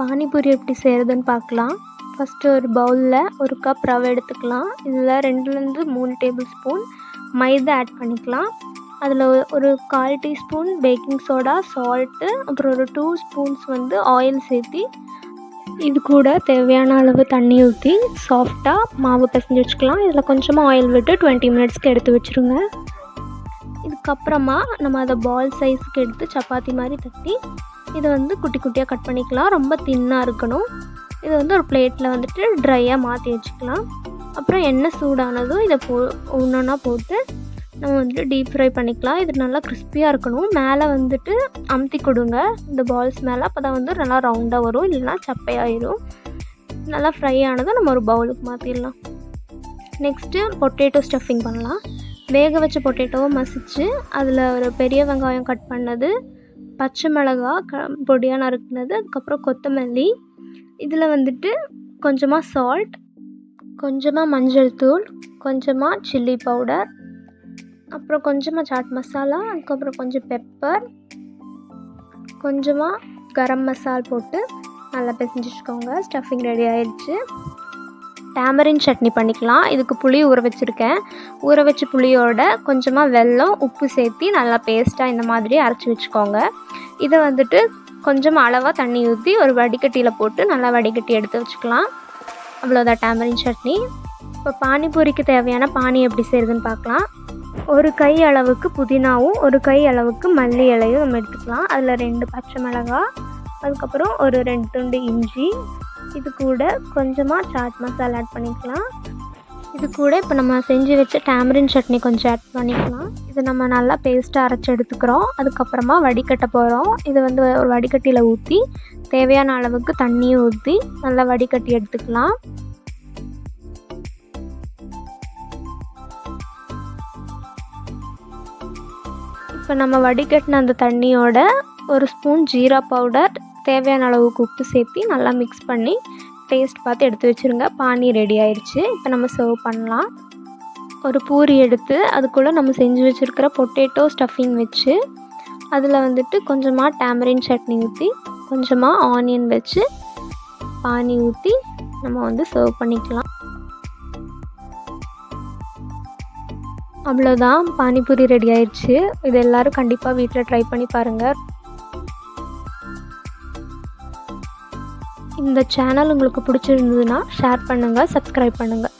பானிபூரி எப்படி செய்கிறதுன்னு பார்க்கலாம். ஃபஸ்ட்டு ஒரு பவுலில் 1 கப் ரவை எடுத்துக்கலாம். இதில் 2லேருந்து 3 டேபிள் ஸ்பூன் மைதா ஆட் பண்ணிக்கலாம். அதில் ஒரு 1/4 டீஸ்பூன் பேக்கிங் சோடா, சால்ட்டு, அப்புறம் ஒரு 2 ஸ்பூன்ஸ் ஆயில் சேர்த்தி இது கூட தேவையான அளவு தண்ணி ஊற்றி சாஃப்டாக மாவு பிசைஞ்சு வச்சுக்கலாம். இதில் கொஞ்சமாக ஆயில் விட்டு 20 மினிட்ஸ்க்கு எடுத்து வச்சுருங்க. இதுக்கப்புறமா நம்ம அதை பால் சைஸ்க்கு எடுத்து சப்பாத்தி மாதிரி தட்டி இதை குட்டி குட்டியாக கட் பண்ணிக்கலாம். ரொம்ப தின்னாக இருக்கணும். இதை ஒரு பிளேட்டில் ட்ரையாக மாற்றி வச்சுக்கலாம். அப்புறம் எண்ணெய் சூடானதும் இதை ஒன்றா போட்டு நம்ம டீப் ஃப்ரை பண்ணிக்கலாம். இது நல்லா கிறிஸ்பியாக இருக்கணும். மேலே அமுத்தி கொடுங்க இந்த பால்ஸ் மேலே. அப்போ தான் நல்லா ரவுண்டாக வரும், இல்லைன்னா சப்பையாயிடும். நல்லா ஃப்ரை ஆனதும் நம்ம ஒரு பவுலுக்கு மாற்றிடலாம். நெக்ஸ்ட்டு பொட்டேட்டோ ஸ்டஃபிங் பண்ணலாம். வேக வச்ச பொட்டேட்டோவை மசிச்சு அதில் ஒரு பெரிய வெங்காயம் கட் பண்ணது, பச்சை மிளகாய் பொடியாக நறுக்குனது, அதுக்கப்புறம் கொத்தமல்லி, இதில் கொஞ்சமாக சால்ட், கொஞ்சமாக மஞ்சள் தூள், கொஞ்சமாக சில்லி பவுடர், அப்புறம் கொஞ்சமாக சாட் மசாலா, அதுக்கப்புறம் கொஞ்சம் பெப்பர், கொஞ்சமாக கரம் மசால் போட்டு நல்லா பிசைஞ்சு வச்சுக்கோங்க. ஸ்டஃபிங் ரெடி ஆயிடுச்சு. டேமரின் சட்னி பண்ணிக்கலாம். இதுக்கு புளி ஊற வச்சுருக்கேன். ஊற வச்ச புளியோட கொஞ்சமாக வெல்லம், உப்பு சேர்த்தி நல்லா பேஸ்ட்டாக இந்த மாதிரி அரைச்சி வச்சுக்கோங்க. இதை கொஞ்சமாக அளவாக தண்ணி ஊற்றி ஒரு வடிகட்டியில் போட்டு நல்லா வடிகட்டி எடுத்து வச்சுக்கலாம். அவ்வளோதான் டேமரின் சட்னி. இப்போ பானிபூரிக்கு தேவையான பானி எப்படி செய்கிறதுன்னு பார்க்கலாம். 1 கை அளவுக்கு புதினாவும் 1 கை அளவுக்கு மல்லி இலையும் நம்ம எடுத்துக்கலாம். அதில் 2 பச்சை மிளகாய், அதுக்கப்புறம் ஒரு 2 துண்டு இஞ்சி, இது கூட கொஞ்சமாக சாட் மசாலா ஆட் பண்ணிக்கலாம். இது கூட இப்போ நம்ம செஞ்சு வச்ச டேமரின் சட்னி கொஞ்சம் ஆட் பண்ணிக்கலாம். இது நம்ம நல்லா பேஸ்ட்டாக அரைச்சி எடுத்துக்கிறோம். அதுக்கப்புறமா வடிகட்ட போகிறோம். இது ஒரு வடிகட்டியில் ஊற்றி தேவையான அளவுக்கு தண்ணியும் ஊற்றி நல்லா வடிகட்டி எடுத்துக்கலாம். இப்போ நம்ம வடிகட்டின அந்த தண்ணியோட 1 ஸ்பூன் ஜீரா பவுடர், தேவையான அளவுக்கு உப்பு சேர்த்து நல்லா மிக்ஸ் பண்ணி டேஸ்ட் பார்த்து எடுத்து வச்சுருங்க. பானி ரெடி ஆயிடுச்சு. இப்போ நம்ம சர்வ் பண்ணலாம். ஒரு பூரி எடுத்து அதுக்குள்ளே நம்ம செஞ்சு வச்சுருக்கிற பொட்டேட்டோ ஸ்டஃபிங் வச்சு அதில் கொஞ்சமாக டேமரின் சட்னி ஊற்றி கொஞ்சமாக ஆனியன் வச்சு பானி ஊற்றி நம்ம சர்வ் பண்ணிக்கலாம். அவ்வளோதான், பானிபூரி ரெடி ஆயிடுச்சு. இது எல்லோரும் கண்டிப்பாக வீட்டில் ட்ரை பண்ணி பாருங்கள். இந்த சேனல் உங்களுக்கு பிடிச்சிருந்ததுன்னா ஷேர் பண்ணுங்கள், சப்ஸ்கிரைப் பண்ணுங்கள்.